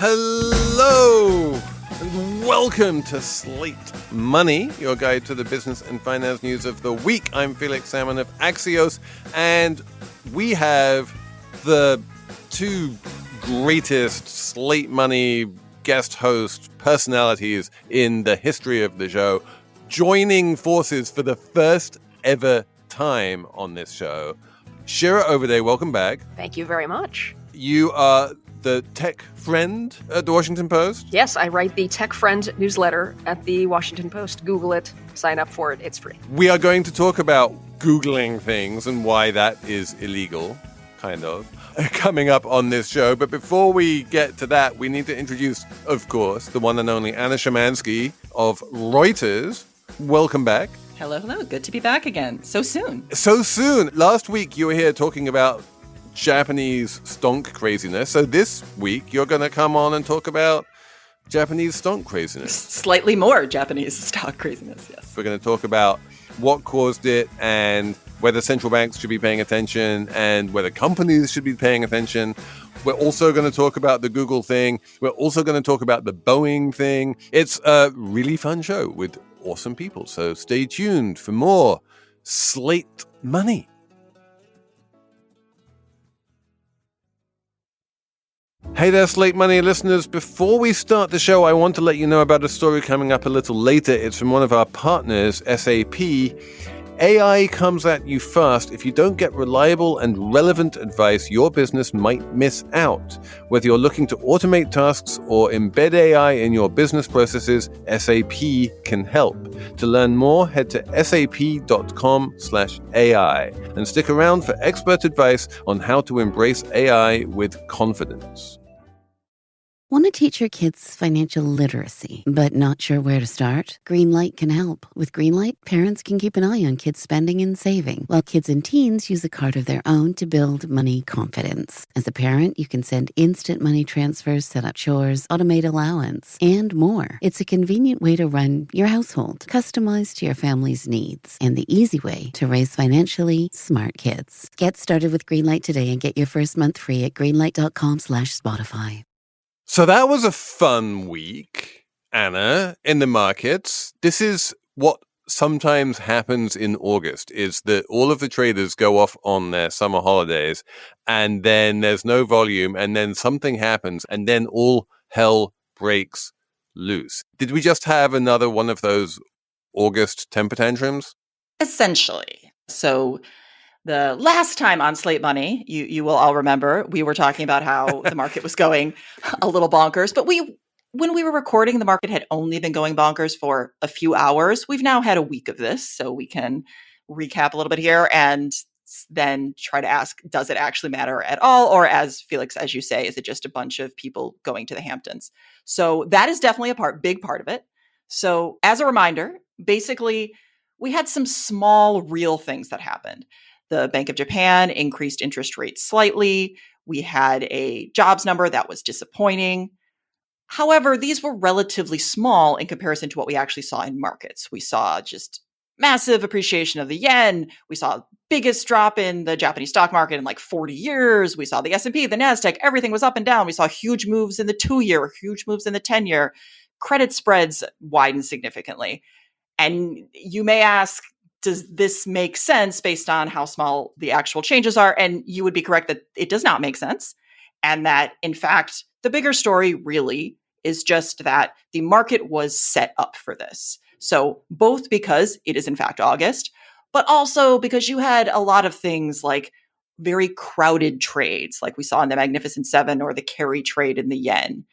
Hello, and welcome to Slate Money, your guide to the business and finance news of the week. I'm Felix Salmon of Axios, and we have the two greatest Slate Money guest host personalities in the history of the show, joining forces for the first ever time on this show. Shira Ovide, welcome back. Thank you very much. You are the tech friend at the Washington Post? Yes, I write the Tech Friend newsletter at the Washington Post. Google it, sign up for it, it's free. We are going to talk about Googling things and why that is illegal, kind of, coming up on this show. But before we get to that, we need to introduce, of course, the one and only Anna Szymanski of Reuters. Welcome back. Hello, hello. Good to be back again. So soon. So soon. Last week, you were here talking about Japanese stonk craziness. So this week, you're going to come on and talk about Japanese stonk craziness. Slightly more Japanese stock craziness, yes. We're going to talk about what caused it and whether central banks should be paying attention and whether companies should be paying attention. We're also going to talk about the Google thing. We're also going to talk about the Boeing thing. It's a really fun show with awesome people. So stay tuned for more Slate Money. Hey there, Slate Money listeners. Before we start the show, I want to let you know about a story coming up a little later. It's from one of our partners, SAP. AI comes at you fast. If you don't get reliable and relevant advice, your business might miss out. Whether you're looking to automate tasks or embed AI in your business processes, SAP can help. To learn more, head to sap.com/AI and stick around for expert advice on how to embrace AI with confidence. Want to teach your kids financial literacy, but not sure where to start? Greenlight can help. With Greenlight, parents can keep an eye on kids' spending and saving, while kids and teens use a card of their own to build money confidence. As a parent, you can send instant money transfers, set up chores, automate allowance, and more. It's a convenient way to run your household, customized to your family's needs, and the easy way to raise financially smart kids. Get started with Greenlight today and get your first month free at greenlight.com/Spotify. So that was a fun week, Anna, in the markets. This is what sometimes happens in August, is that all of the traders go off on their summer holidays and then there's no volume and then something happens and then all hell breaks loose. Did we just have another one of those August temper tantrums? Essentially. So the last time on Slate Money, you will all remember, we were talking about how the market was going a little bonkers. But when we were recording, the market had only been going bonkers for a few hours. We've now had a week of this, so we can recap a little bit here and then try to ask, does it actually matter at all? Or as Felix, as you say, is it just a bunch of people going to the Hamptons? So that is definitely a big part of it. So as a reminder, basically, we had some small real things that happened. The Bank of Japan increased interest rates slightly. We had a jobs number that was disappointing. However, these were relatively small in comparison to what we actually saw in markets. We saw just massive appreciation of the yen. We saw biggest drop in the Japanese stock market in like 40 years. We saw the S&P, the NASDAQ, everything was up and down. We saw huge moves in the 2-year, huge moves in the 10-year. Credit spreads widened significantly. And you may ask, does this make sense based on how small the actual changes are? And you would be correct that it does not make sense. And that, in fact, the bigger story really is just that the market was set up for this. So both because it is in fact August, but also because you had a lot of things like very crowded trades, like we saw in the Magnificent Seven or the carry trade in the yen.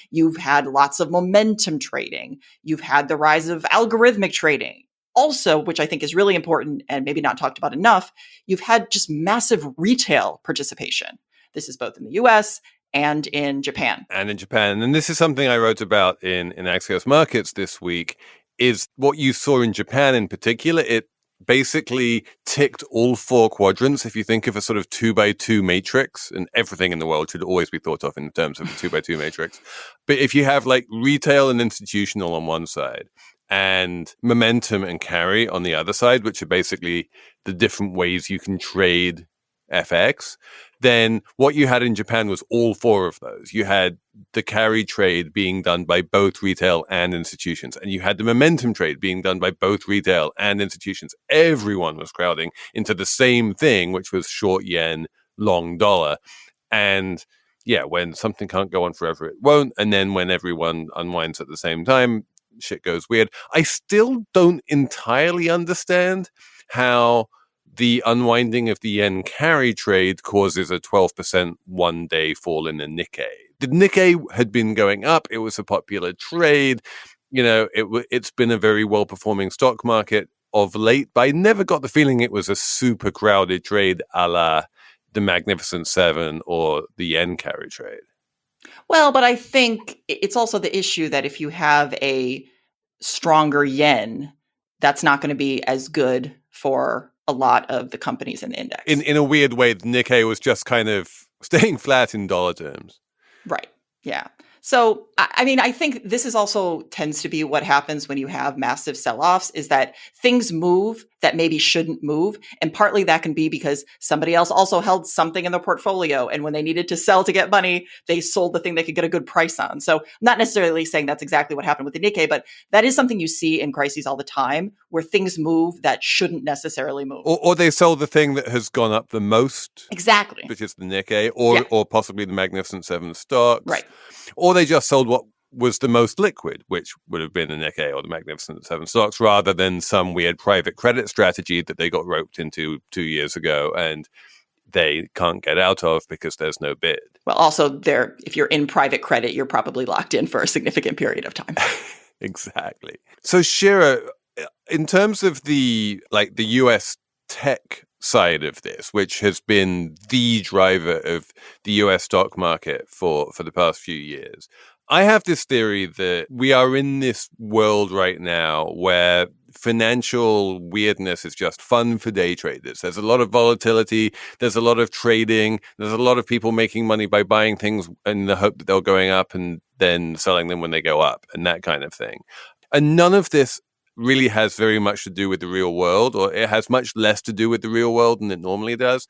You've had lots of momentum trading. You've had the rise of algorithmic trading. Also, which I think is really important and maybe not talked about enough, you've had just massive retail participation. This is both in the US and in Japan. And in Japan. And this is something I wrote about in Axios Markets this week, is what you saw in Japan in particular. It basically ticked all four quadrants. If you think of a sort of 2x2 matrix, and everything in the world should always be thought of in terms of a 2x2 matrix. But if you have like retail and institutional on one side, and momentum and carry on the other side, which are basically the different ways you can trade FX, then what you had in Japan was all four of those. You had the carry trade being done by both retail and institutions, and you had the momentum trade being done by both retail and institutions. Everyone was crowding into the same thing, which was short yen, long dollar. And yeah, when something can't go on forever, it won't. And then when everyone unwinds at the same time, shit goes weird. I still don't entirely understand how the unwinding of the yen carry trade causes a 12% one-day fall in the Nikkei. The Nikkei had been going up. It was a popular trade. You know, it's been a very well-performing stock market of late, but I never got the feeling it was a super crowded trade a la the Magnificent Seven or the yen carry trade. Well, but I think it's also the issue that if you have a stronger yen, that's not going to be as good for a lot of the companies in the index. In a weird way, the Nikkei was just kind of staying flat in dollar terms. Right. Yeah. So, I mean, I think this is also tends to be what happens when you have massive sell-offs is that things move that maybe shouldn't move. And partly that can be because somebody else also held something in their portfolio. And when they needed to sell to get money, they sold the thing they could get a good price on. So not necessarily saying that's exactly what happened with the Nikkei, but that is something you see in crises all the time where things move that shouldn't necessarily move. Or they sold the thing that has gone up the most. Exactly. Which is the Nikkei or possibly the Magnificent Seven stocks. Right. Or they just sold what was the most liquid, which would have been the Nikkei or the Magnificent Seven stocks, rather than some weird private credit strategy that they got roped into 2 years ago and they can't get out of because there's no bid. Well, also if you're in private credit, you're probably locked in for a significant period of time. Exactly. So Shira, in terms of the US tech side of this, which has been the driver of the US stock market for the past few years, I have this theory that we are in this world right now where financial weirdness is just fun for day traders. There's a lot of volatility. There's a lot of trading. There's a lot of people making money by buying things in the hope that they're going up and then selling them when they go up and that kind of thing. And none of this really has very much to do with the real world, or it has much less to do with the real world than it normally does.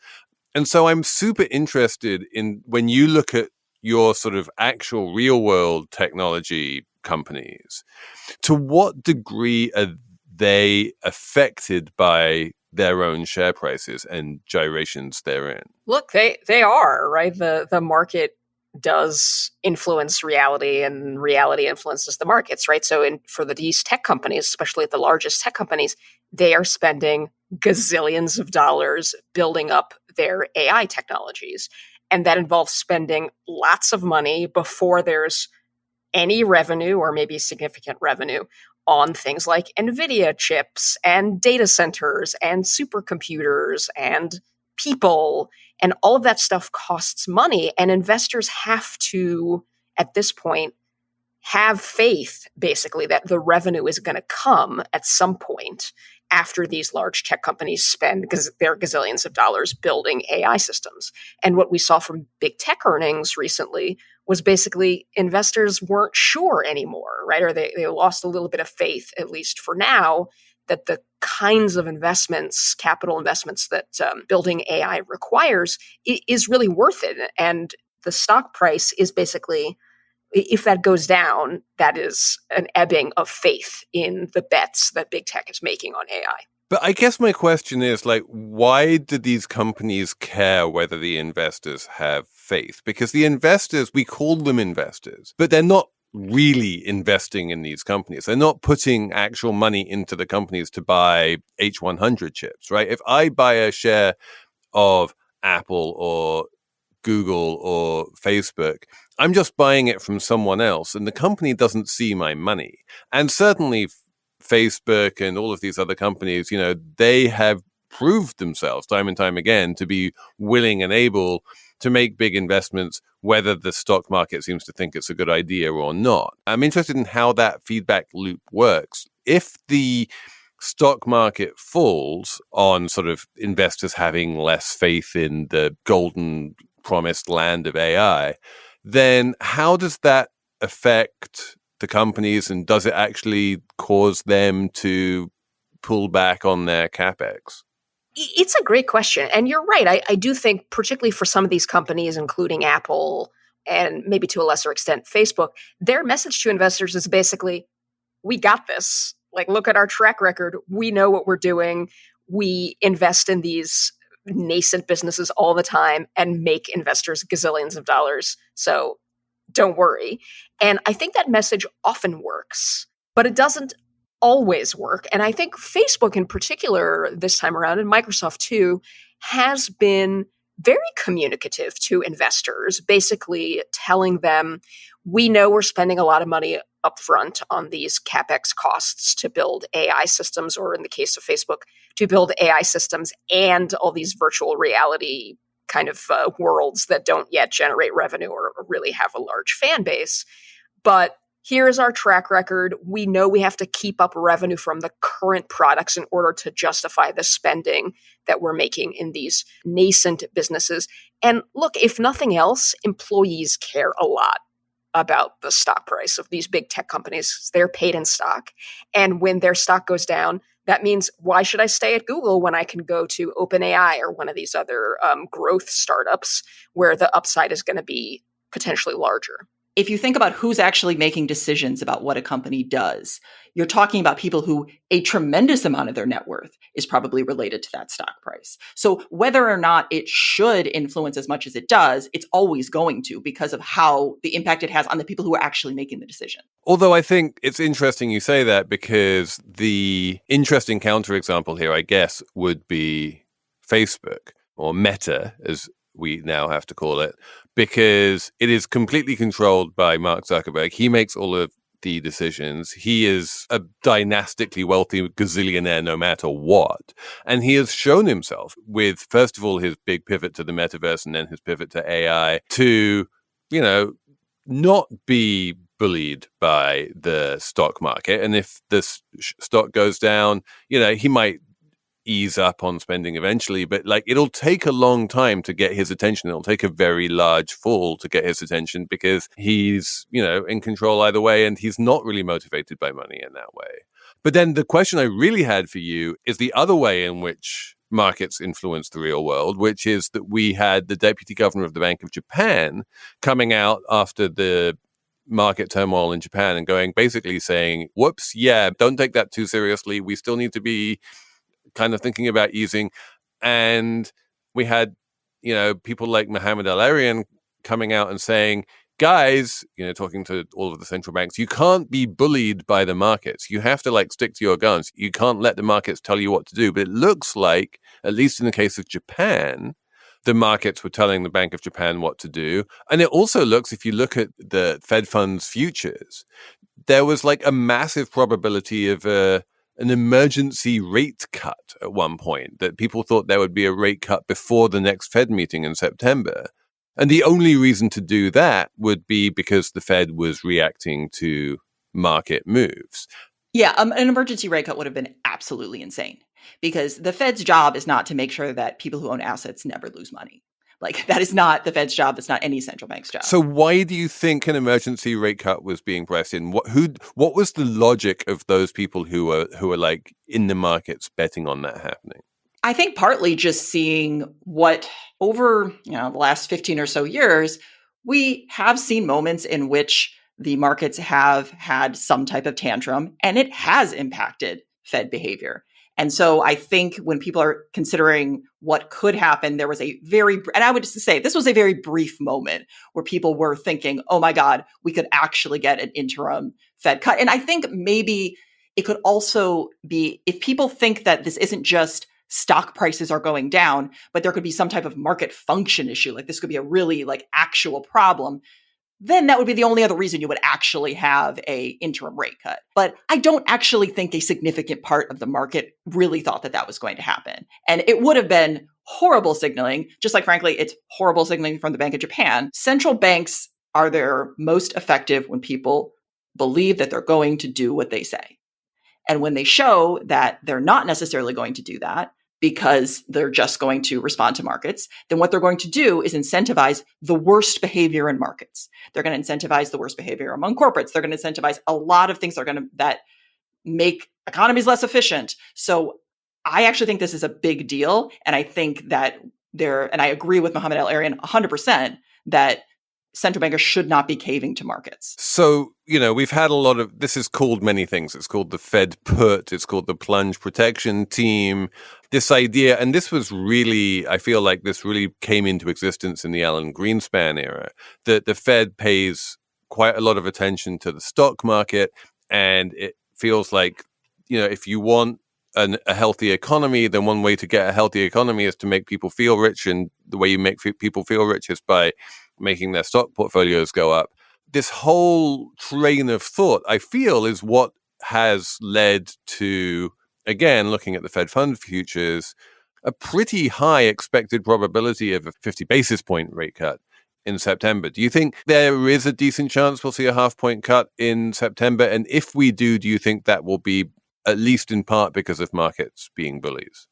And so I'm super interested in when you look at your sort of actual real world technology companies, to what degree are they affected by their own share prices and gyrations therein? Look, they are, right? The market does influence reality and reality influences the markets, right? So for these tech companies, especially the largest tech companies, they are spending gazillions of dollars building up their AI technologies. And that involves spending lots of money before there's any revenue or maybe significant revenue on things like NVIDIA chips and data centers and supercomputers and people. And all of that stuff costs money. And investors have to, at this point, have faith, basically, that the revenue is going to come at some point after these large tech companies spend their gazillions of dollars building AI systems. And what we saw from big tech earnings recently was basically investors weren't sure anymore, right? Or they lost a little bit of faith, at least for now, that the kinds of investments, capital investments that building AI requires is really worth it. And the stock price is basically, if that goes down, that is an ebbing of faith in the bets that big tech is making on AI. But I guess my question is, why do these companies care whether the investors have faith? Because the investors, we call them investors, but they're not really investing in these companies. They're not putting actual money into the companies to buy H100 chips, right? If I buy a share of Apple or Google or Facebook, I'm just buying it from someone else, and the company doesn't see my money. And certainly Facebook and all of these other companies, they have proved themselves time and time again to be willing and able to make big investments, whether the stock market seems to think it's a good idea or not. I'm interested in how that feedback loop works. If the stock market falls on sort of investors having less faith in the golden promised land of AI, then how does that affect the companies, and does it actually cause them to pull back on their capex? It's a great question. And you're right. I do think, particularly for some of these companies, including Apple and maybe to a lesser extent Facebook, their message to investors is basically, we got this. Like, look at our track record. We know what we're doing. We invest in these nascent businesses all the time and make investors gazillions of dollars. So don't worry. And I think that message often works, but it doesn't always work. And I think Facebook in particular this time around, and Microsoft too, has been very communicative to investors, basically telling them, we know we're spending a lot of money upfront on these CapEx costs to build AI systems, or in the case of Facebook, to build AI systems and all these virtual reality kind of worlds that don't yet generate revenue or really have a large fan base. But here's our track record. We know we have to keep up revenue from the current products in order to justify the spending that we're making in these nascent businesses. And look, if nothing else, employees care a lot about the stock price of these big tech companies. They're paid in stock. And when their stock goes down, that means, why should I stay at Google when I can go to OpenAI or one of these other growth startups where the upside is going to be potentially larger? If you think about who's actually making decisions about what a company does, you're talking about people who a tremendous amount of their net worth is probably related to that stock price. So whether or not it should influence as much as it does, it's always going to, because of how the impact it has on the people who are actually making the decision. Although I think it's interesting you say that, because the interesting counterexample here, I guess, would be Facebook, or Meta, as we now have to call it, because it is completely controlled by Mark Zuckerberg. He makes all of the decisions. He is a dynastically wealthy gazillionaire no matter what. And he has shown himself with, first of all, his big pivot to the metaverse and then his pivot to AI to, you know, not be bullied by the stock market. And if the stock goes down, you know, he might ease up on spending eventually, but like, it'll take a long time to get his attention. It'll take a very large fall to get his attention, because he's, you know, in control either way, and he's not really motivated by money in that way. But then the question I really had for you is the other way in which markets influence the real world, which is that we had the deputy governor of the Bank of Japan coming out after the market turmoil in Japan and basically saying, whoops, yeah, don't take that too seriously. We still need to be kind of thinking about easing. And we had, you know, people like Mohamed El-Erian coming out and saying, guys, you know, talking to all of the central banks, you can't be bullied by the markets. You have to like stick to your guns. You can't let the markets tell you what to do. But it looks like, at least in the case of Japan, the markets were telling the Bank of Japan what to do. And it also looks, if you look at the Fed funds futures, there was like a massive probability of an emergency rate cut at one point, that people thought there would be a rate cut before the next Fed meeting in September. And the only reason to do that would be because the Fed was reacting to market moves. Yeah, an emergency rate cut would have been absolutely insane, because the Fed's job is not to make sure that people who own assets never lose money. Like, that is not the Fed's job. That's not any central bank's job. So why do you think an emergency rate cut was being pressed in? What was the logic of those people who were like in the markets betting on that happening? I think partly just seeing what over, you know, the last 15 or so years, we have seen moments in which the markets have had some type of tantrum, and it has impacted Fed behavior. And so I think when people are considering what could happen, there was a and I would just say this was a very brief moment where people were thinking, oh my God, we could actually get an interim Fed cut. And I think maybe it could also be, if people think that this isn't just stock prices are going down, but there could be some type of market function issue, like this could be a really like actual problem, then that would be the only other reason you would actually have a interim rate cut. But I don't actually think a significant part of the market really thought that that was going to happen. And it would have been horrible signaling, just like, frankly, it's horrible signaling from the Bank of Japan. Central banks are their most effective when people believe that they're going to do what they say. And when they show that they're not necessarily going to do that, because they're just going to respond to markets, then what they're going to do is incentivize the worst behavior in markets. They're going to incentivize the worst behavior among corporates. They're going to incentivize a lot of things that make economies less efficient. So I actually think this is a big deal. And I think that and I agree with Mohamed El-Erian 100% that central bankers should not be caving to markets. So, we've had a lot of, this is called many things. It's called the Fed put, it's called the plunge protection team. This idea, and this was really, I feel like this really came into existence in the Alan Greenspan era, that the Fed pays quite a lot of attention to the stock market. And it feels like, if you want a healthy economy, then one way to get a healthy economy is to make people feel rich. And the way you make people feel rich is by making their stock portfolios go up. This whole train of thought, I feel, is what has led to, again, looking at the Fed fund futures, a pretty high expected probability of a 50 basis point rate cut in September. Do you think there is a decent chance we'll see a half point cut in September? And if we do you think that will be at least in part because of markets being bullies?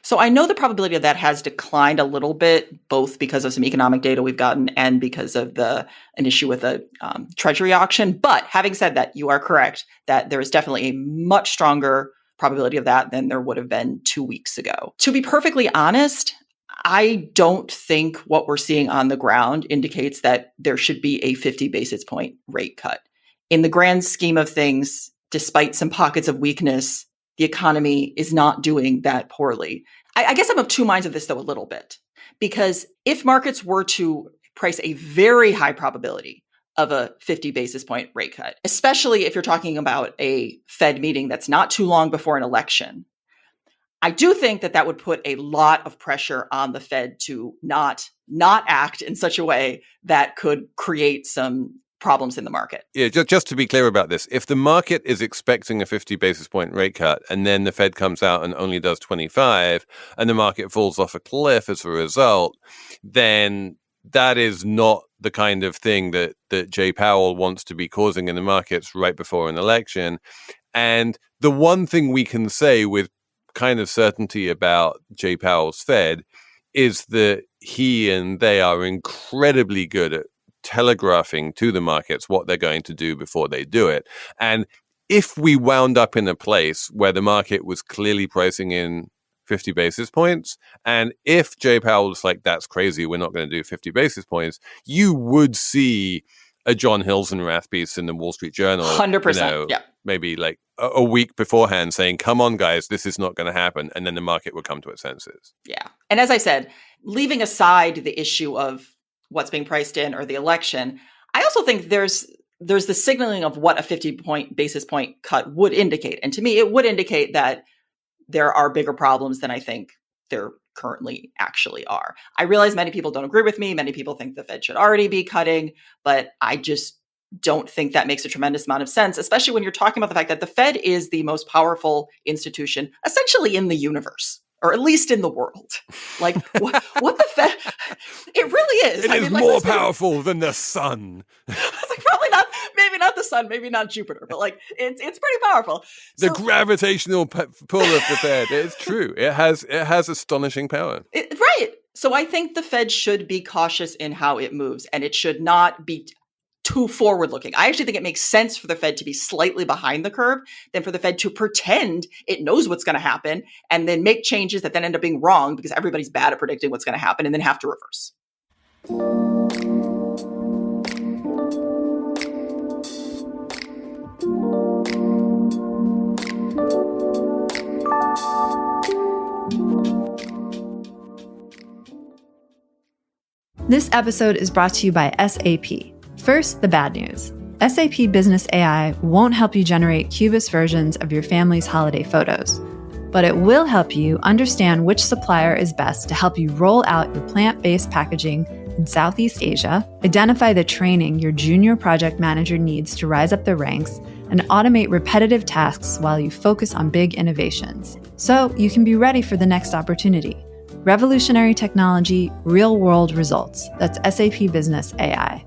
So I know the probability of that has declined a little bit, both because of some economic data we've gotten and because of an issue with the treasury auction. But having said that, you are correct that there is definitely a much stronger probability of that than there would have been 2 weeks ago. To be perfectly honest, I don't think what we're seeing on the ground indicates that there should be a 50 basis point rate cut. In the grand scheme of things, despite some pockets of weakness, the economy is not doing that poorly. I guess I'm of two minds of this, though, a little bit, because if markets were to price a very high probability of a 50 basis point rate cut, especially if you're talking about a Fed meeting that's not too long before an election, I do think that would put a lot of pressure on the Fed to not act in such a way that could create some problems in the market. Yeah, just to be clear about this, if the market is expecting a 50 basis point rate cut and then the Fed comes out and only does 25 and the market falls off a cliff as a result, then that is not the kind of thing that Jay Powell wants to be causing in the markets right before an election. And the one thing we can say with kind of certainty about Jay Powell's Fed is that he and they are incredibly good at telegraphing to the markets what they're going to do before they do it. And if we wound up in a place where the market was clearly pricing in 50 basis points, and if Jay Powell was like, that's crazy, we're not going to do 50 basis points, you would see a John Hilsenrath piece in the Wall Street Journal. 100%. Yeah. Maybe like a week beforehand saying, come on, guys, this is not going to happen. And then the market would come to its senses. Yeah. And as I said, leaving aside the issue of what's being priced in or the election, I also think there's the signaling of what a 50 basis point cut would indicate. And to me, it would indicate that there are bigger problems than I think there currently actually are. I realize many people don't agree with me. Many people think the Fed should already be cutting, but I just don't think that makes a tremendous amount of sense, especially when you're talking about the fact that the Fed is the most powerful institution essentially in the universe, or at least in the world. Like what the Fed, it really is. It is more powerful than the sun. It's like probably not, maybe not the sun, maybe not Jupiter, but like it's pretty powerful. The gravitational pull of the Fed. It's true. It has astonishing power. Right. So I think the Fed should be cautious in how it moves, and it should not be too forward-looking. I actually think it makes sense for the Fed to be slightly behind the curve than for the Fed to pretend it knows what's going to happen and then make changes that then end up being wrong because everybody's bad at predicting what's going to happen and then have to reverse. This episode is brought to you by SAP. First, the bad news. SAP Business AI won't help you generate cubist versions of your family's holiday photos, but it will help you understand which supplier is best to help you roll out your plant-based packaging in Southeast Asia, identify the training your junior project manager needs to rise up the ranks, and automate repetitive tasks while you focus on big innovations, so you can be ready for the next opportunity. Revolutionary technology, real-world results. That's SAP Business AI.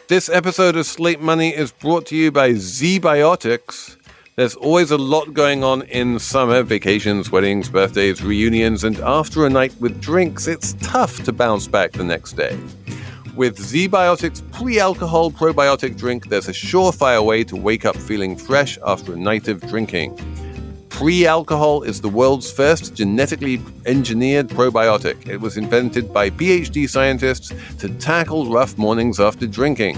This episode of Slate Money is brought to you by Z-Biotics. There's always a lot going on in summer: vacations, weddings, birthdays, reunions, and after a night with drinks, it's tough to bounce back the next day. With Z-Biotics pre-alcohol probiotic drink, there's a surefire way to wake up feeling fresh after a night of drinking. Pre-alcohol is the world's first genetically engineered probiotic. It was invented by PhD scientists to tackle rough mornings after drinking.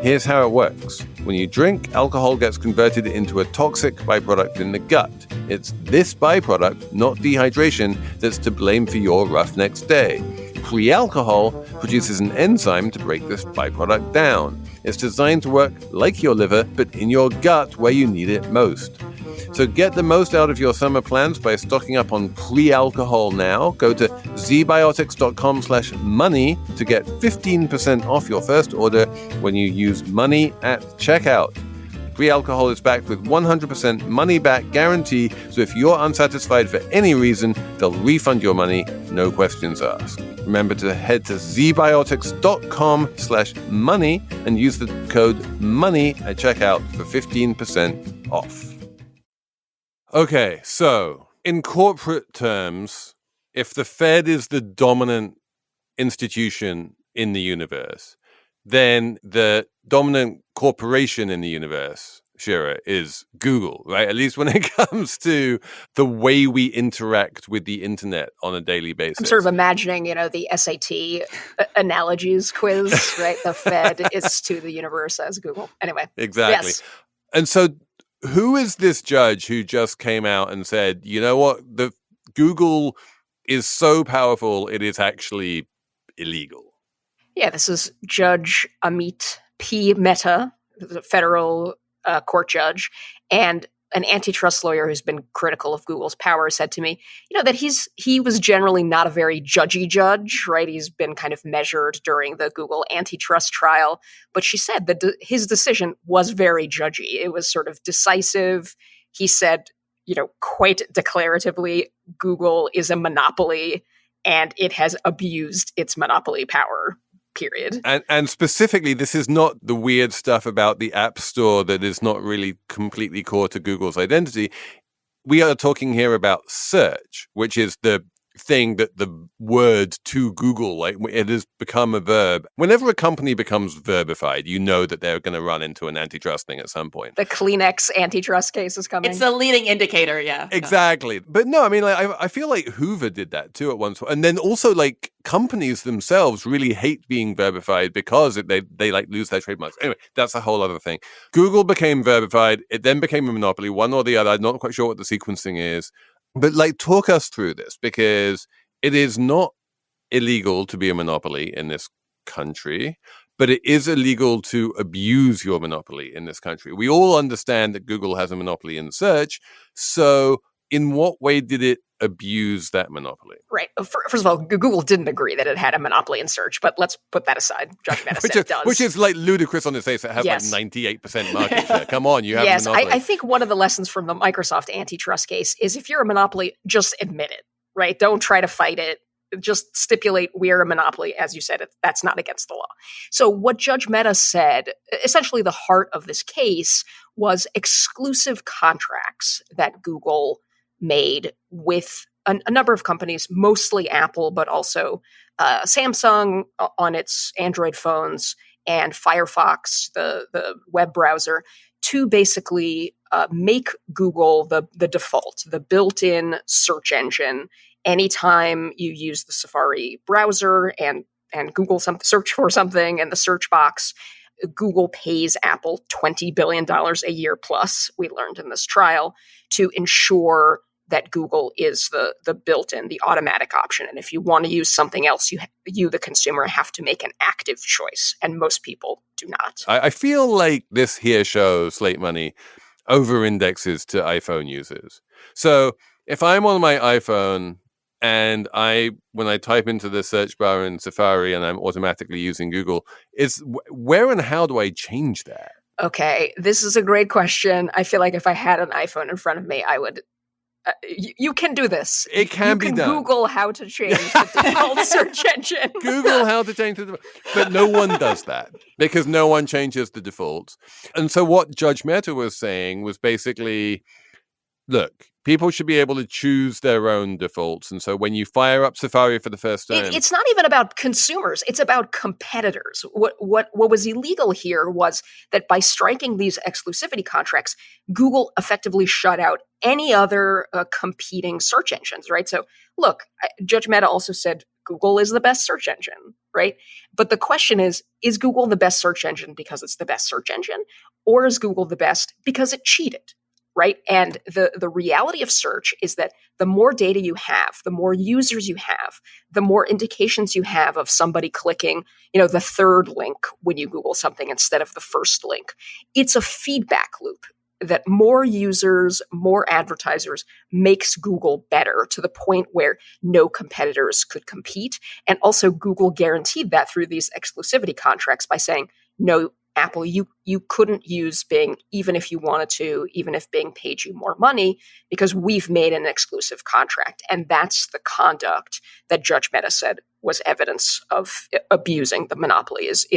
Here's how it works. When you drink, alcohol gets converted into a toxic byproduct in the gut. It's this byproduct, not dehydration, that's to blame for your rough next day. Pre-alcohol produces an enzyme to break this byproduct down. It's designed to work like your liver, but in your gut where you need it most. So get the most out of your summer plans by stocking up on pre-alcohol now. Go to zbiotics.com/money to get 15% off your first order when you use money at checkout. Pre-alcohol is backed with 100% money-back guarantee, so if you're unsatisfied for any reason, they'll refund your money, no questions asked. Remember to head to zbiotics.com/money and use the code MONEY at checkout for 15% off. Okay, so in corporate terms, if the Fed is the dominant institution in the universe, then the dominant corporation in the universe, Shira, is Google, right? At least when it comes to the way we interact with the internet on a daily basis. I'm sort of imagining, the SAT analogies quiz, right? The Fed is to the universe as Google. Anyway. Exactly. Yes. And so who is this judge who just came out and said, you know what, the Google is so powerful, it is actually illegal? Yeah, this is Judge Amit P. Mehta, the federal court judge, and an antitrust lawyer who's been critical of Google's power said to me, that he was generally not a very judgy judge, right? He's been kind of measured during the Google antitrust trial. But she said that his decision was very judgy. It was sort of decisive. He said, quite declaratively, Google is a monopoly and it has abused its monopoly power. Period. And specifically, this is not the weird stuff about the App Store that is not really completely core to Google's identity. We are talking here about search, which is the thing that the word to Google, like it has become a verb. Whenever a company becomes verbified, you know that they're going to run into an antitrust thing at some point. The Kleenex antitrust case is coming. It's a leading indicator, yeah. Exactly. But no, I mean, I feel like Hoover did that too at once. And then also, like, companies themselves really hate being verbified because they like lose their trademarks. Anyway, that's a whole other thing. Google became verbified. It then became a monopoly, one or the other. I'm not quite sure what the sequencing is. But talk us through this, because it is not illegal to be a monopoly in this country, but it is illegal to abuse your monopoly in this country. We all understand that Google has a monopoly in search. So in what way did it abuse that monopoly? Right. First of all, Google didn't agree that it had a monopoly in search, but let's put that aside. Judge Mehta said it does. Which is ludicrous on its face. It has 98% market share. Come on, you have a monopoly. I think one of the lessons from the Microsoft antitrust case is if you're a monopoly, just admit it, right? Don't try to fight it. Just stipulate we're a monopoly. As you said, that's not against the law. So what Judge Mehta said, essentially the heart of this case was exclusive contracts that Google made with a number of companies, mostly Apple, but also Samsung on its Android phones and Firefox, the web browser, to basically make Google the default, the built-in search engine. Anytime you use the Safari browser and Google search for something in the search box, Google pays Apple $20 billion a year plus, we learned in this trial, to ensure that Google is the built-in, the automatic option. And if you want to use something else, you, the consumer, have to make an active choice. And most people do not. I feel like this here show, Slate Money, over-indexes to iPhone users. So if I'm on my iPhone and when I type into the search bar in Safari and I'm automatically using Google, where and how do I change that? Okay, this is a great question. I feel like if I had an iPhone in front of me, I would... you can do this. It can be done. You can Google how to change the default search engine. Google how to change the default. But no one does that because no one changes the defaults. And so what Judge Mehta was saying was basically, look, People should be able to choose their own defaults. And so when you fire up Safari for the first time, it's not even about consumers. It's about competitors. What was illegal here was that by striking these exclusivity contracts, Google effectively shut out any other competing search engines, right? So look, Judge Mehta also said Google is the best search engine, right? But the question is Google the best search engine because it's the best search engine? Or is Google the best because it cheated? Right. And the reality of search is that the more data you have, the more users you have, the more indications you have of somebody clicking, the third link when you Google something instead of the first link. It's a feedback loop that more users, more advertisers makes Google better to the point where no competitors could compete. And also Google guaranteed that through these exclusivity contracts by saying, no, Apple, you couldn't use Bing even if you wanted to, even if Bing paid you more money, because we've made an exclusive contract. And that's the conduct that Judge Mehta said was evidence of abusing the monopoly, is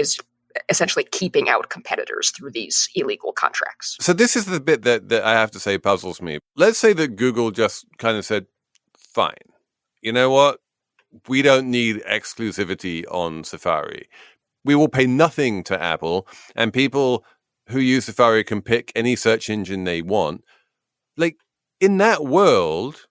essentially keeping out competitors through these illegal contracts. So this is the bit that I have to say puzzles me. Let's say that Google just kind of said, fine, you know what? We don't need exclusivity on Safari. We will pay nothing to Apple, and people who use Safari can pick any search engine they want. Like, in that world,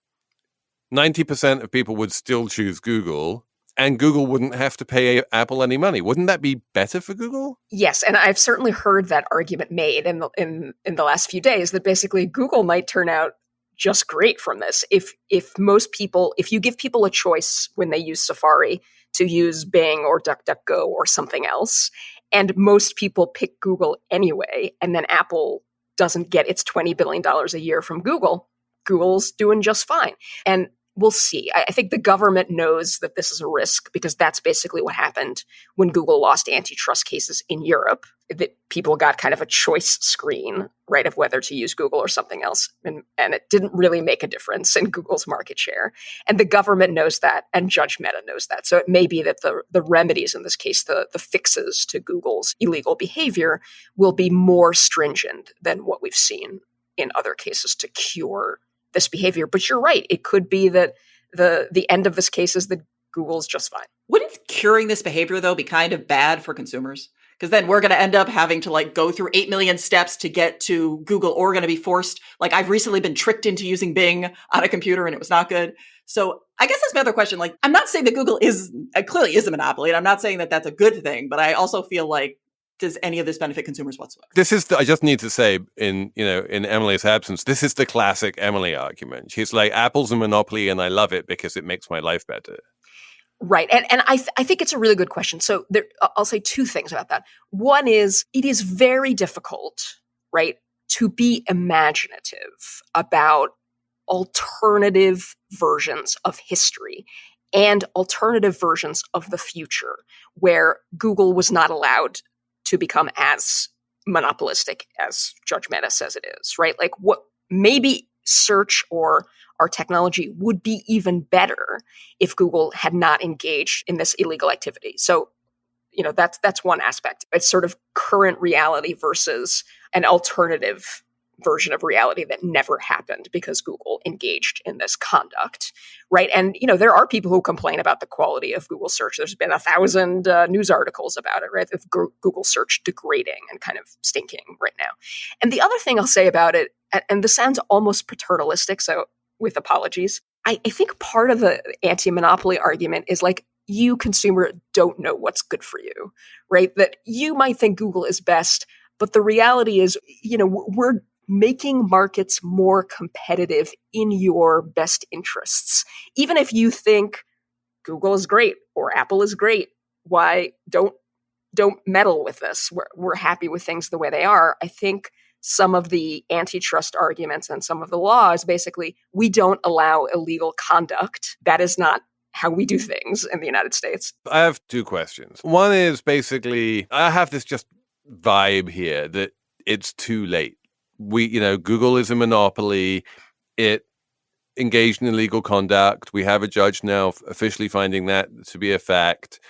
90% of people would still choose Google, and Google wouldn't have to pay Apple any money. Wouldn't that be better for Google? Yes, and I've certainly heard that argument made in the last few days that basically Google might turn out just great from this. If you give people a choice when they use Safari to use Bing or DuckDuckGo or something else, and most people pick Google anyway, and then Apple doesn't get its $20 billion a year from Google, Google's doing just fine. And we'll see. I think the government knows that this is a risk because that's basically what happened when Google lost antitrust cases in Europe, that people got kind of a choice screen, right, of whether to use Google or something else. And it didn't really make a difference in Google's market share. And the government knows that, and Judge Mehta knows that. So it may be that the remedies in this case, the fixes to Google's illegal behavior, will be more stringent than what we've seen in other cases to cure this behavior. But you're right. It could be that the end of this case is that Google's just fine. Wouldn't curing this behavior, though, be kind of bad for consumers? Because then we're going to end up having to go through 8 million steps to get to Google, or we're going to be forced. I've recently been tricked into using Bing on a computer and it was not good. So I guess that's my other question. I'm not saying that Google clearly is a monopoly, and I'm not saying that that's a good thing, but I also feel like, does any of this benefit consumers whatsoever? I just need to say in Emily's absence, this is the classic Emily argument. She's like, Apple's a monopoly and I love it because it makes my life better. Right. And I think it's a really good question. So I'll say two things about that. One is, it is very difficult, right, to be imaginative about alternative versions of history and alternative versions of the future where Google was not allowed to become as monopolistic as Judge Mehta says it is, right? What maybe search or our technology would be even better if Google had not engaged in this illegal activity. So, that's one aspect. It's sort of current reality versus an alternative version of reality that never happened because Google engaged in this conduct, right? And, there are people who complain about the quality of Google search. There's been 1,000 news articles about it, right? Of Google search degrading and kind of stinking right now. And the other thing I'll say about it, and this sounds almost paternalistic, so with apologies, I think part of the anti-monopoly argument is you, consumer, don't know what's good for you, right? That you might think Google is best, but the reality is, we're making markets more competitive in your best interests. Even if you think Google is great or Apple is great, why don't meddle with this? We're happy with things the way they are. I think some of the antitrust arguments and some of the laws, basically, we don't allow illegal conduct. That is not how we do things in the United States. I have two questions. One is basically, I have this just vibe here that it's too late. Google is a monopoly. It engaged in illegal conduct. We have a judge now officially finding that to be a fact.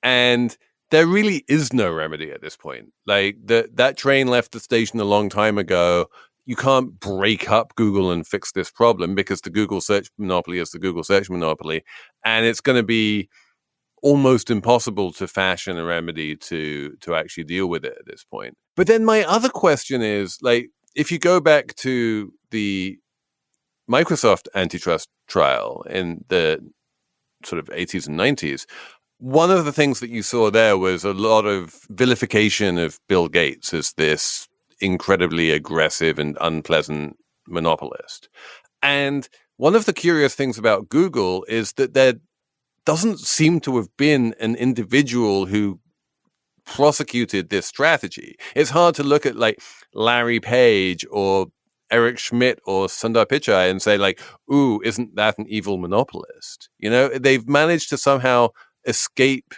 And there really is no remedy at this point. That train left the station a long time ago. you can't break up Google and fix this problem because the Google search monopoly is the Google search monopoly. And it's going to be almost impossible to fashion a remedy to actually deal with it at this point. But then my other question is, like, if you go back to the Microsoft antitrust trial in the sort of 80s and 90s, one of the things that you saw there was a lot of vilification of Bill Gates as this incredibly aggressive and unpleasant monopolist. And one of the curious things about Google is that there doesn't seem to have been an individual who prosecuted this strategy. It's hard to look at like Larry Page or Eric Schmidt or Sundar Pichai and say like, ooh, isn't that an evil monopolist? You know, they've managed to somehow escape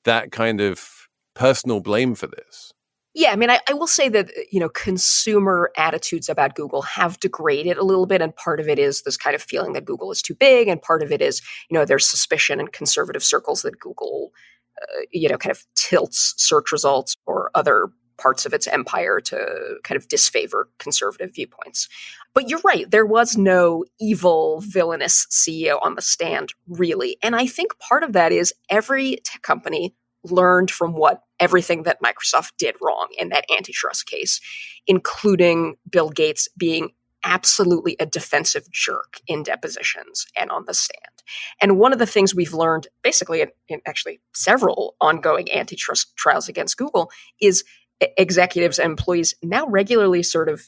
that kind of personal blame for this. Yeah, I mean, I will say that, consumer attitudes about Google have degraded a little bit. And part of it is this kind of feeling that Google is too big. And part of it is, there's suspicion in conservative circles that Google, kind of tilts search results or other parts of its empire to kind of disfavor conservative viewpoints. But you're right. There was no evil, villainous CEO on the stand, really. And I think part of that is every tech company learned from everything that Microsoft did wrong in that antitrust case, including Bill Gates being absolutely a defensive jerk in depositions and on the stand. And one of the things we've learned basically in actually several ongoing antitrust trials against Google is executives and employees now regularly sort of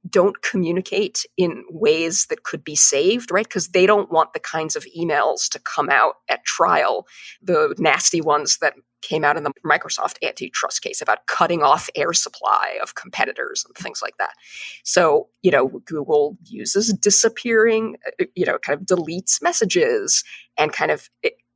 don't communicate in ways that could be saved, right? Because they don't want the kinds of emails to come out at trial, the nasty ones that came out in the Microsoft antitrust case about cutting off air supply of competitors and things like that. So, Google uses disappearing, kind of deletes messages and kind of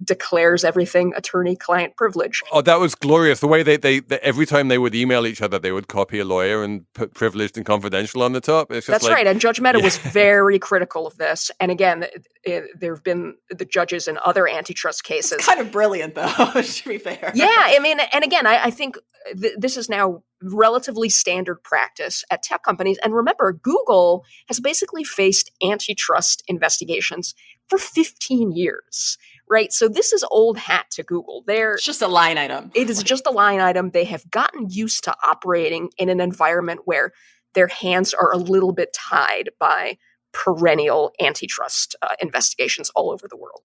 declares everything attorney-client privilege. Oh, that was glorious. The way they every time they would email each other, they would copy a lawyer and put privileged and confidential on the top. It's just That's right. And Judge Mehta was very critical of this. And again, there have been the judges in other antitrust cases. It's kind of brilliant, though, to be fair. Yeah. I mean, and again, I think this is now relatively standard practice at tech companies. And remember, Google has basically faced antitrust investigations for 15 years. Right. So this is old hat to Google. It's just a line item. It is just a line item. They have gotten used to operating in an environment where their hands are a little bit tied by perennial antitrust investigations all over the world.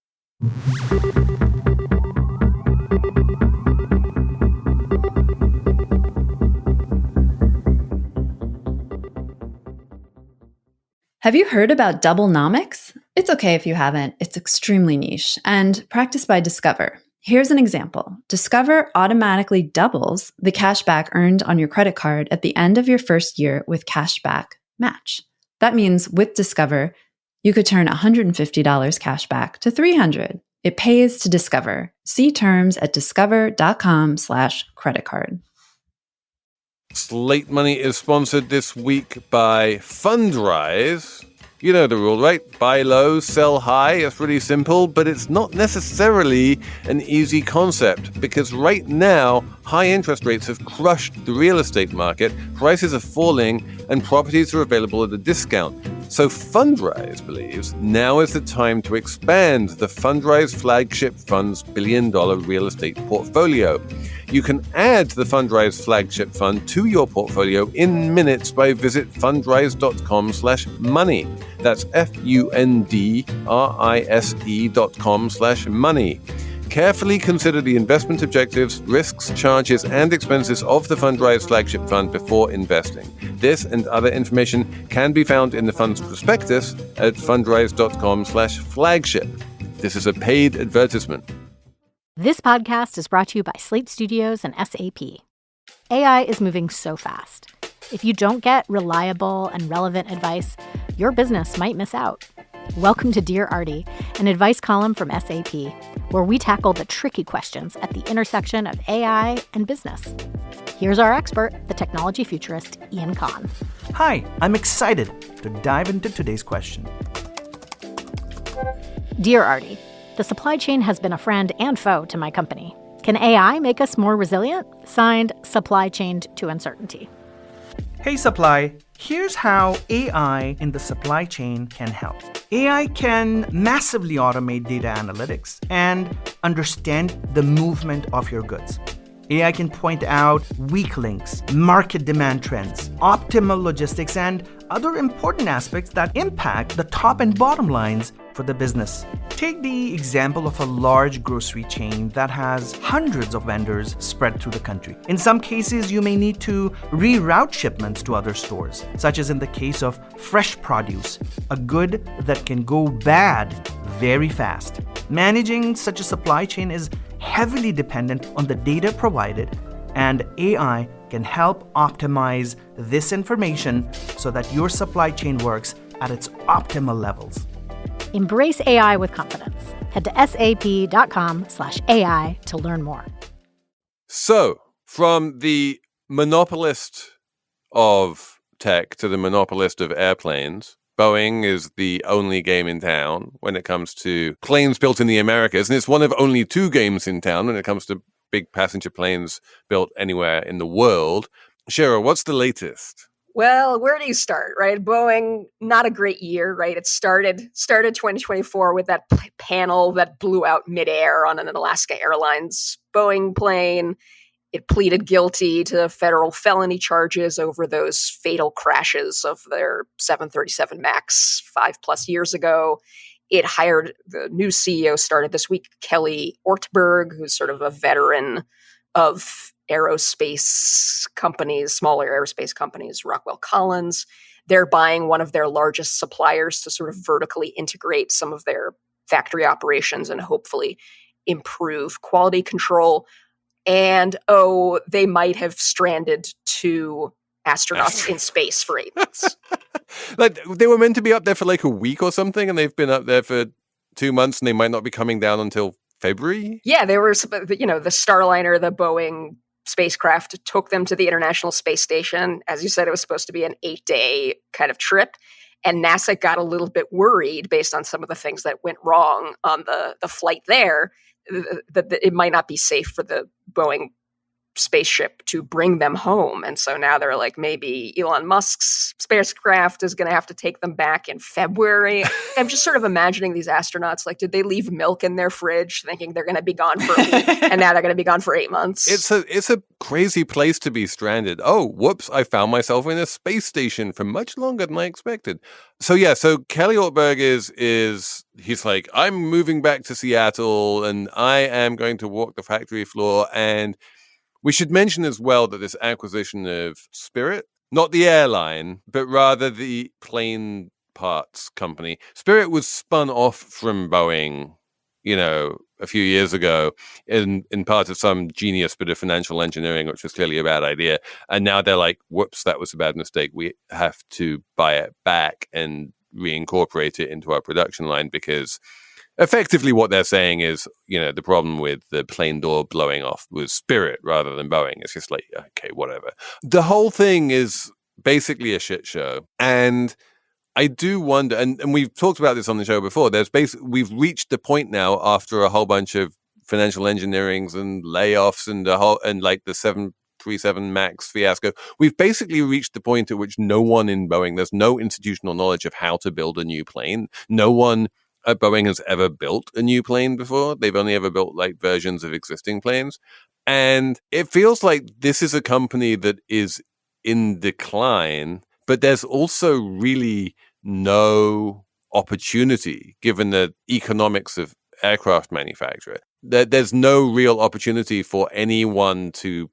Have you heard about Doublenomics? It's okay if you haven't. It's extremely niche and practiced by Discover. Here's an example. Discover automatically doubles the cashback earned on your credit card at the end of your first year with Cashback Match. That means with Discover, you could turn $150 cashback to $300. It pays to Discover. See terms at discover.com/credit card. Slate Money is sponsored this week by Fundrise. You know the rule, right? Buy low, sell high. It's really simple, but it's not necessarily an easy concept because right now, high interest rates have crushed the real estate market, prices are falling, and properties are available at a discount. So Fundrise believes now is the time to expand the Fundrise flagship fund's billion-dollar real estate portfolio. You can add the Fundrise flagship fund to your portfolio in minutes by visit fundrise.com/money. That's fundrise.com/money. Carefully consider the investment objectives, risks, charges, and expenses of the Fundrise flagship fund before investing. This and other information can be found in the fund's prospectus at fundrise.com/flagship. This is a paid advertisement. This podcast is brought to you by Slate Studios and SAP. AI is moving so fast. If you don't get reliable and relevant advice, your business might miss out. Welcome to Dear Artie, an advice column from SAP, where we tackle the tricky questions at the intersection of AI and business. Here's our expert, the technology futurist, Ian Kahn. Hi, I'm excited to dive into today's question. Dear Artie, the supply chain has been a friend and foe to my company. Can AI make us more resilient? Signed, Supply Chained to Uncertainty. Hey Supply, Here's how AI in the supply chain can help. AI can massively automate data analytics and understand the movement of your goods. AI can point out weak links, market demand trends, optimal logistics, and other important aspects that impact the top and bottom lines for the business. Take the example of a large grocery chain that has hundreds of vendors spread through the country. In some cases, you may need to reroute shipments to other stores, such as in the case of fresh produce, a good that can go bad very fast. Managing such a supply chain is heavily dependent on the data provided, and AI can help optimize this information so that your supply chain works at its optimal levels. Embrace AI with confidence. Head to sap.com/AI to learn more. So, from the monopolist of tech to the monopolist of airplanes, Boeing is the only game in town when it comes to planes built in the Americas. And it's one of only two games in town when it comes to big passenger planes built anywhere in the world. Shira, what's the latest? Well, where do you start, right? Boeing, not a great year, right? It started 2024 with that panel that blew out midair on an Alaska Airlines Boeing plane. It pleaded guilty to federal felony charges over those fatal crashes of their 737 MAX 5+ years ago. It hired the new CEO, started this week, Kelly Ortberg, who's sort of a veteran of aerospace companies, smaller aerospace companies, Rockwell Collins. They're buying one of their largest suppliers to sort of vertically integrate some of their factory operations and hopefully improve quality control. And, they might have stranded 2 astronauts in space for 8 months. Like, they were meant to be up there for like a week or something, and they've been up there for 2 months, and they might not be coming down until February. Yeah, they were, the Starliner, the Boeing spacecraft, took them to the International Space Station. As you said, it was supposed to be an 8-day kind of trip. And NASA got a little bit worried based on some of the things that went wrong on the flight there, that it might not be safe for the Boeing spaceship to bring them home. And so now they're like, maybe Elon Musk's spacecraft is going to have to take them back in February. I'm just sort of imagining these astronauts, like, did they leave milk in their fridge thinking they're going to be gone for a week and now they're going to be gone for 8 months? It's a crazy place to be stranded. Oh, whoops, I found myself in a space station for much longer than I expected. So Kelly Ortberg he's like, I'm moving back to Seattle and I am going to walk the factory floor. And we should mention as well that this acquisition of Spirit, not the airline, but rather the plane parts company. Spirit was spun off from Boeing, a few years ago in part of some genius bit of financial engineering, which was clearly a bad idea. And now they're like, whoops, that was a bad mistake. We have to buy it back and reincorporate it into our production line, because effectively what they're saying is, the problem with the plane door blowing off was Spirit rather than Boeing. It's just like, okay, whatever. The whole thing is basically a shit show. And I do wonder, and we've talked about this on the show before, we've reached the point now after a whole bunch of financial engineerings and layoffs and the 737 MAX fiasco. We've basically reached the point at which no one in Boeing, there's no institutional knowledge of how to build a new plane. No one at Boeing has ever built a new plane before. They've only ever built like versions of existing planes. And it feels like this is a company that is in decline, but there's also really no opportunity given the economics of aircraft manufacture. There's no real opportunity for anyone to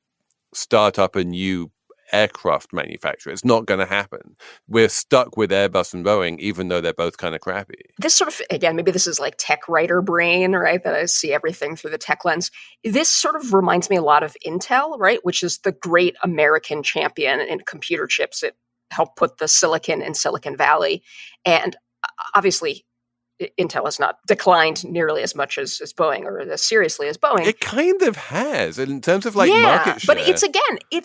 start up a new aircraft manufacturer. It's not going to happen. We're stuck with Airbus and Boeing, even though they're both kind of crappy. This sort of, again, maybe this is like tech writer brain, right? That I see everything through the tech lens. This sort of reminds me a lot of Intel, right? Which is the great American champion in computer chips. It helped put the silicon in Silicon Valley. And obviously, Intel has not declined nearly as much as Boeing, or as seriously as Boeing. It kind of has in terms of market share. But it's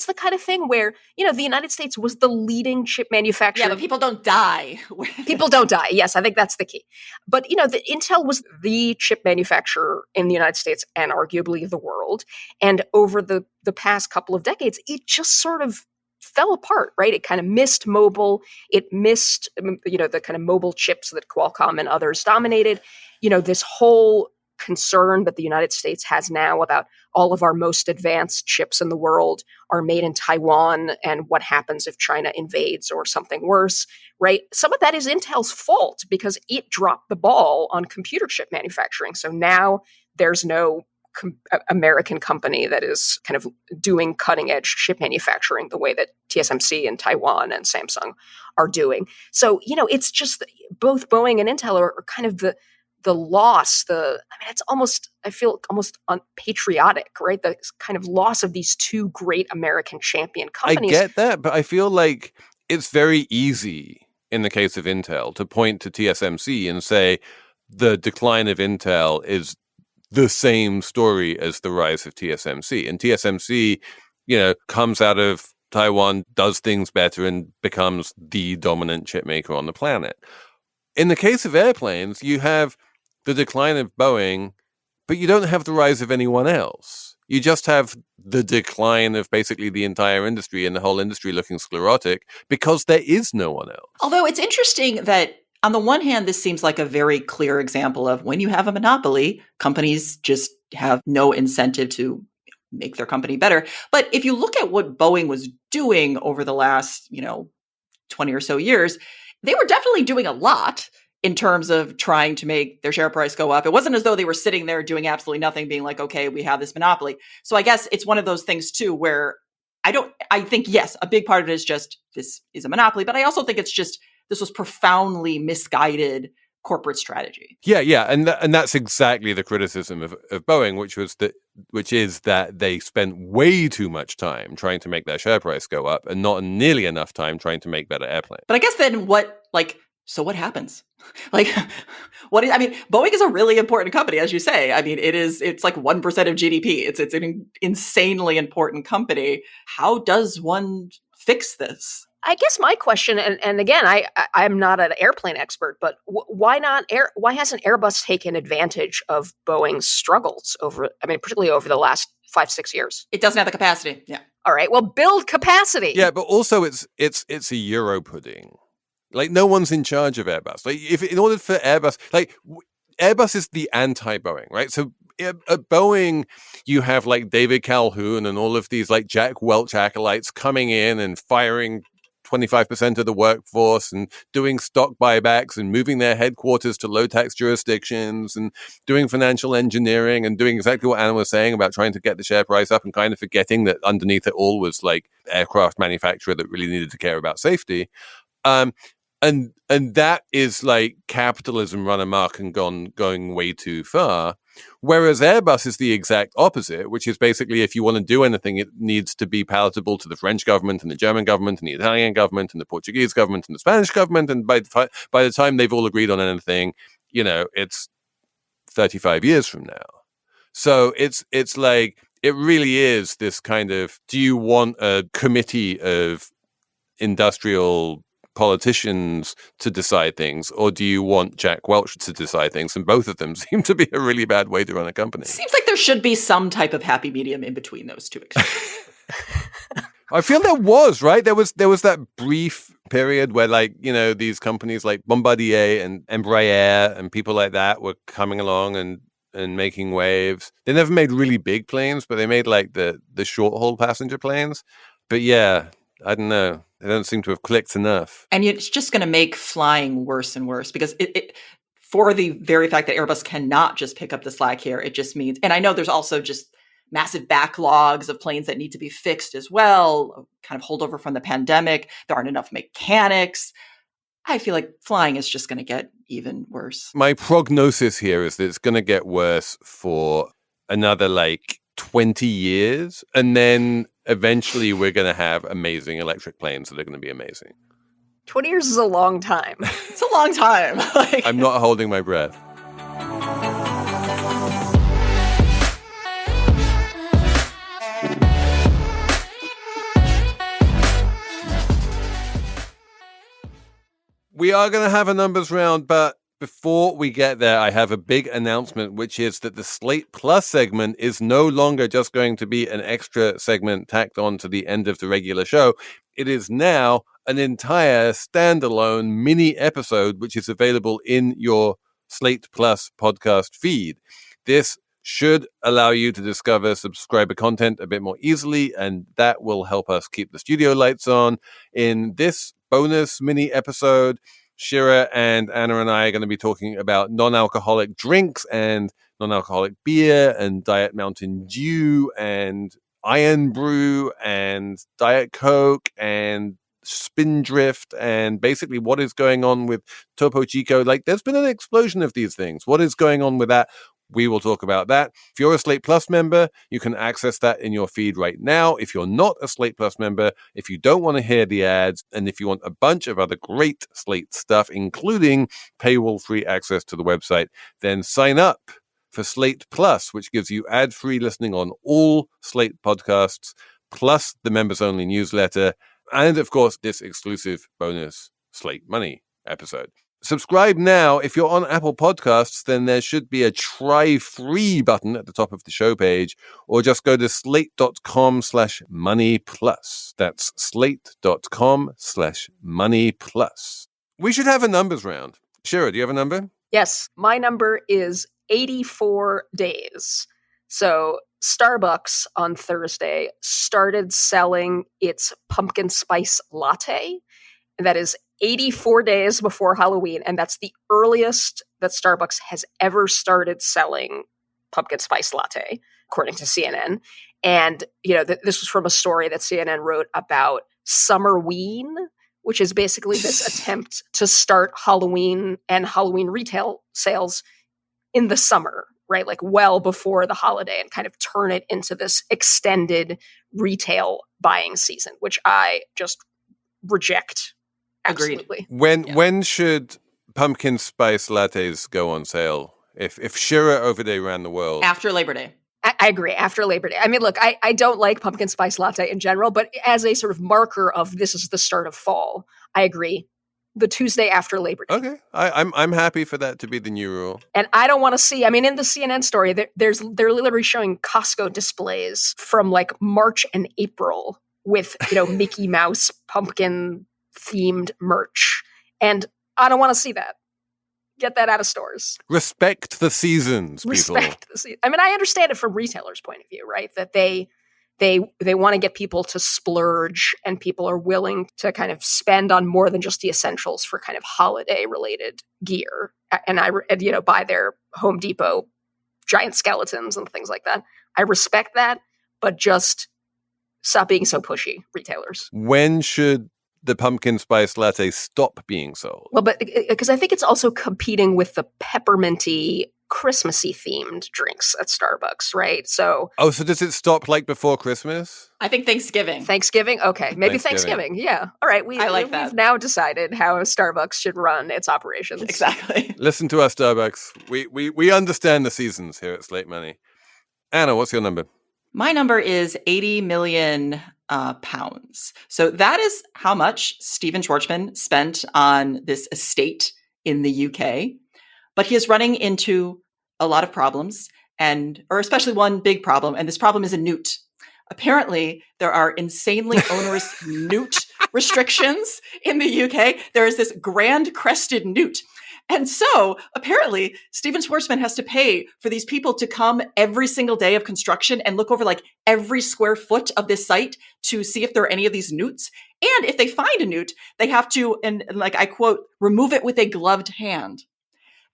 the kind of thing where, the United States was the leading chip manufacturer. Yeah, but people don't die. People don't die. Yes, I think that's the key. But, Intel was the chip manufacturer in the United States and arguably the world. And over the past couple of decades, it just sort of fell apart, right? It kind of missed mobile. It missed, the kind of mobile chips that Qualcomm and others dominated. This whole concern that the United States has now about all of our most advanced chips in the world are made in Taiwan, and what happens if China invades or something worse, right? Some of that is Intel's fault because it dropped the ball on computer chip manufacturing. So now there's no American company that is kind of doing cutting edge chip manufacturing the way that TSMC and Taiwan and Samsung are doing. So, it's just both Boeing and Intel are kind of the loss, it's almost, I feel almost unpatriotic, right? The kind of loss of these two great American champion companies. I get that, but I feel like it's very easy in the case of Intel to point to TSMC and say the decline of Intel is the same story as the rise of TSMC. And TSMC, comes out of Taiwan, does things better, and becomes the dominant chip maker on the planet. In the case of airplanes, you have the decline of Boeing, but you don't have the rise of anyone else. You just have the decline of basically the entire industry and the whole industry looking sclerotic because there is no one else. Although it's interesting that on the one hand, this seems like a very clear example of when you have a monopoly, companies just have no incentive to make their company better. But if you look at what Boeing was doing over the last, 20 or so years, they were definitely doing a lot in terms of trying to make their share price go up. It wasn't as though they were sitting there doing absolutely nothing, being like, okay, we have this monopoly. So I guess it's one of those things too, where I think, yes, a big part of it is just, this is a monopoly, but I also think it's just, this was profoundly misguided corporate strategy. Yeah. And that's exactly the criticism of Boeing, which is that they spent way too much time trying to make their share price go up and not nearly enough time trying to make better airplanes. But I guess then so what happens? Boeing is a really important company, as you say. It's like 1% of GDP. It's an insanely important company. How does one fix this? I guess my question, and again, I'm not an airplane expert, but why hasn't Airbus taken advantage of Boeing's struggles particularly over the last 5-6 years? It doesn't have the capacity. Yeah. All right. Well, build capacity. Yeah, but also it's a Euro pudding. Like, no one's in charge of Airbus. Like, if in order for Airbus, Airbus is the anti-Boeing, right? So at Boeing, you have like David Calhoun and all of these like Jack Welch acolytes coming in and firing 25% of the workforce and doing stock buybacks and moving their headquarters to low tax jurisdictions and doing financial engineering and doing exactly what Anna was saying about trying to get the share price up and kind of forgetting that underneath it all was like aircraft manufacturer that really needed to care about safety. And that is like capitalism run amok and going way too far. Whereas Airbus is the exact opposite, which is basically if you want to do anything, it needs to be palatable to the French government and the German government and the Italian government and the Portuguese government and the Spanish government. And by the time they've all agreed on anything, it's 35 years from now. So it's like, it really is this kind of, do you want a committee of industrial politicians to decide things, or do you want Jack Welch to decide things? And both of them seem to be a really bad way to run a company. Seems like there should be some type of happy medium in between those two extremes. I feel there was, right? There was that brief period where these companies like Bombardier and Embraer and people like that were coming along and making waves. They never made really big planes, but they made like the short haul passenger planes. But yeah, I don't know. They don't seem to have clicked enough. And it's just going to make flying worse and worse because it for the very fact that Airbus cannot just pick up the slack here, it just means, and I know there's also just massive backlogs of planes that need to be fixed as well, kind of holdover from the pandemic. There aren't enough mechanics. I feel like flying is just going to get even worse. My prognosis here is that it's going to get worse for another 20 years. And then eventually we're going to have amazing electric planes that are going to be amazing. 20 years is a long time. It's a long time. I'm not holding my breath. We are going to have a numbers round, but Before we get there, I have a big announcement, which is that the Slate Plus segment is no longer just going to be an extra segment tacked on to the end of the regular show. It is now an entire standalone mini episode, which is available in your Slate Plus podcast feed. This should allow you to discover subscriber content a bit more easily, and that will help us keep the studio lights on. In this bonus mini episode, Shira and Anna and I are going to be talking about non-alcoholic drinks and non-alcoholic beer and Diet Mountain Dew and Iron Brew and Diet Coke and Spindrift and basically what is going on with Topo Chico. Like, there's been an explosion of these things. What is going on with that? We will talk about that. If you're a Slate Plus member, you can access that in your feed right now. If you're not a Slate Plus member, if you don't want to hear the ads, and if you want a bunch of other great Slate stuff, including paywall-free access to the website, then sign up for Slate Plus, which gives you ad-free listening on all Slate podcasts, plus the members-only newsletter, and, of course, this exclusive bonus Slate Money episode. Subscribe now. If you're on Apple Podcasts, then there should be a try free button at the top of the show page, or just go to slate.com/money plus. That's slate.com/money plus. We should have a numbers round. Shira, do you have a number? Yes, my number is 84 days. So Starbucks on Thursday started selling its pumpkin spice latte. And that is 84 days before Halloween, and that's the earliest that Starbucks has ever started selling pumpkin spice latte, according to CNN. And, you know, this was from a story that CNN wrote about Summerween, which is basically this attempt to start Halloween and Halloween retail sales in the summer, right? Like well before the holiday, and kind of turn it into this extended retail buying season, which I just reject. Absolutely. When should pumpkin spice lattes go on sale? If Shira Ovide ran the world? After Labor Day. I agree. After Labor Day. I mean, look, I don't like pumpkin spice latte in general, but as a sort of marker of this is the start of fall, I agree. The Tuesday after Labor Day. Okay. I'm happy for that to be the new rule. And I don't want to see, I mean, in the CNN story, they're literally showing Costco displays from like March and April with, you know, Mickey Mouse pumpkin themed merch. And I don't want to see that. Get that out of stores. Respect the seasons, people. Respect the seasons. I mean, I understand it from retailers' point of view, right? That they want to get people to splurge, and people are willing to kind of spend on more than just the essentials for kind of holiday related gear. And buy their Home Depot giant skeletons and things like that. I respect that, but just stop being so pushy, retailers. When should the pumpkin spice latte stop being sold? Well, but because I think it's also competing with the pepperminty, Christmassy themed drinks at Starbucks, right? So does it stop like before Christmas? I think Thanksgiving. Thanksgiving? Okay, maybe Thanksgiving. Yeah. All right. We've now decided how Starbucks should run its operations. Exactly. Listen to us, Starbucks. We understand the seasons here at Slate Money. Anna, what's your number? My number is 80 million pounds. So that is how much Stephen Schwarzman spent on this estate in the UK. But he is running into a lot of problems, or especially one big problem, and this problem is a newt. Apparently, there are insanely onerous newt restrictions in the UK. There is this grand crested newt. And so apparently Stephen Schwarzman has to pay for these people to come every single day of construction and look over like every square foot of this site to see if there are any of these newts. And if they find a newt, they have to, and like I quote, remove it with a gloved hand.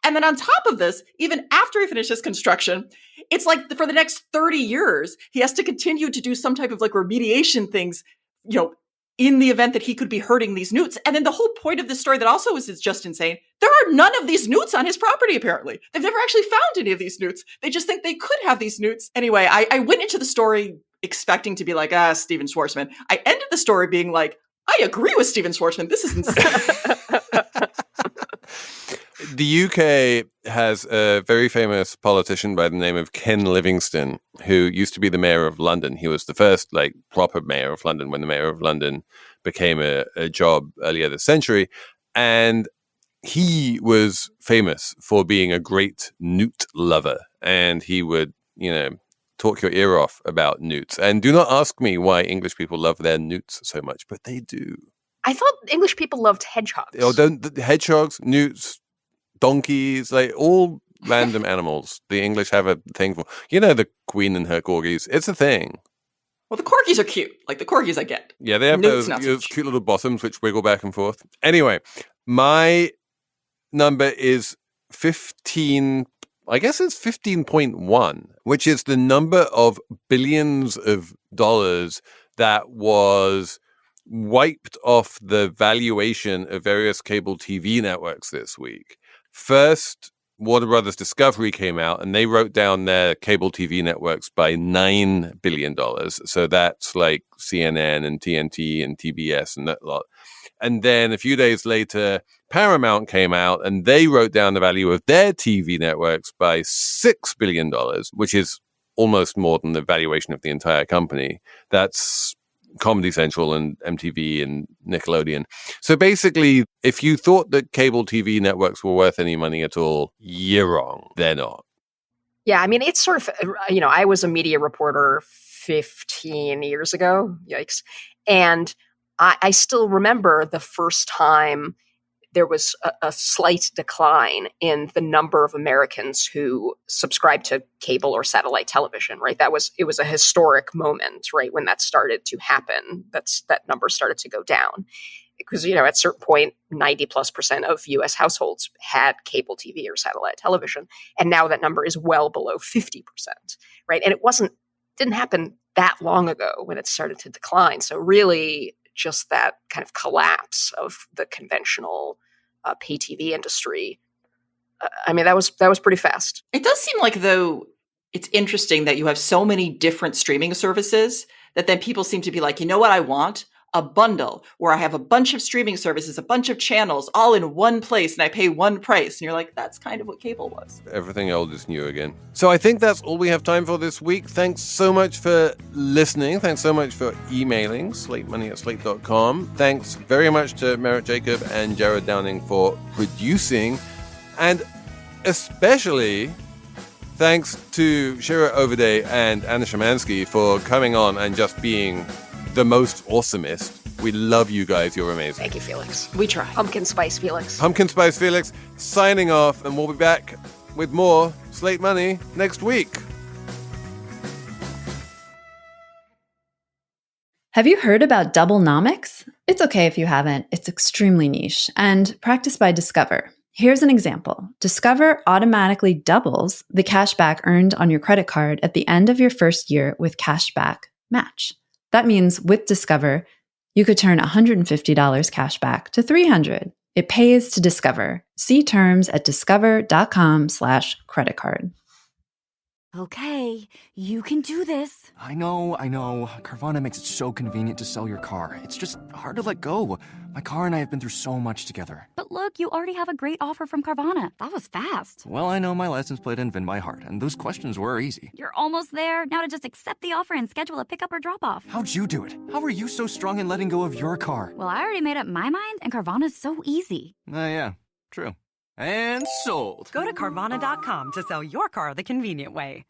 And then on top of this, even after he finishes construction, it's like for the next 30 years, he has to continue to do some type of like remediation things, you know, in the event that he could be hurting these newts. And then the whole point of this story that also is just insane, there are none of these newts on his property, apparently. They've never actually found any of these newts. They just think they could have these newts. Anyway, I went into the story expecting to be like, Stephen Schwarzman. I ended the story being like, I agree with Stephen Schwarzman. This is insane. The UK has a very famous politician by the name of Ken Livingstone, who used to be the mayor of London. He was the first proper mayor of London when the mayor of London became a job earlier this century. And he was famous for being a great newt lover, and he would, talk your ear off about newts. And do not ask me why English people love their newts so much, but they do. I thought English people loved hedgehogs. Oh, the hedgehogs, newts, donkeys, like all random animals. The English have a thing for, the queen and her corgis. It's a thing. Well, the corgis are cute. Like the corgis I get. Yeah, they have Newts, those cute little bottoms which wiggle back and forth. Anyway, my number is 15. I guess it's 15.1, which is the number of billions of dollars that was wiped off the valuation of various cable TV networks this week. First, Warner Brothers Discovery came out and they wrote down their cable TV networks by $9 billion. So that's like CNN and TNT and TBS and that lot. And then a few days later, Paramount came out and they wrote down the value of their TV networks by $6 billion, which is almost more than the valuation of the entire company. That's Comedy Central and MTV and Nickelodeon. So basically, if you thought that cable TV networks were worth any money at all, you're wrong. They're not. Yeah, I mean, it's sort of, I was a media reporter 15 years ago. Yikes. And I still remember the first time there was a slight decline in the number of Americans who subscribed to cable or satellite television, right? It was a historic moment, right? When that started to happen, that number started to go down because, at a certain point, 90+% of US households had cable TV or satellite television. And now that number is well below 50%, right? And it didn't happen that long ago when it started to decline. So really just that kind of collapse of the conventional pay TV industry. That was pretty fast. It does seem like, though, it's interesting that you have so many different streaming services that then people seem to be like, you know what I want? A bundle where I have a bunch of streaming services, a bunch of channels all in one place and I pay one price. And you're like, that's kind of what cable was. Everything old is new again. So I think that's all we have time for this week. Thanks so much for listening. Thanks so much for emailing, slatemoney@slate.com. Thanks very much to Merritt Jacob and Jared Downing for producing. And especially thanks to Shira Ovide and Anna Szymanski for coming on and just being the most awesomest. We love you guys. You're amazing. Thank you, Felix. We try. Pumpkin Spice Felix. Pumpkin Spice Felix signing off, and we'll be back with more Slate Money next week. Have you heard about Doublenomics? It's okay if you haven't. It's extremely niche and practiced by Discover. Here's an example. Discover automatically doubles the cash back earned on your credit card at the end of your first year with Cashback Match. That means with Discover, you could turn $150 cash back to $300. It pays to Discover. See terms at discover.com/credit card. Okay, you can do this. I know. Carvana makes it so convenient to sell your car. It's just hard to let go. My car and I have been through so much together. But look, you already have a great offer from Carvana. That was fast. Well, I know my license plate and VIN by heart, and those questions were easy. You're almost there. Now to just accept the offer and schedule a pickup or drop-off. How'd you do it? How are you so strong in letting go of your car? Well, I already made up my mind, and Carvana's so easy. Yeah, true. And sold. Go to Carvana.com to sell your car the convenient way.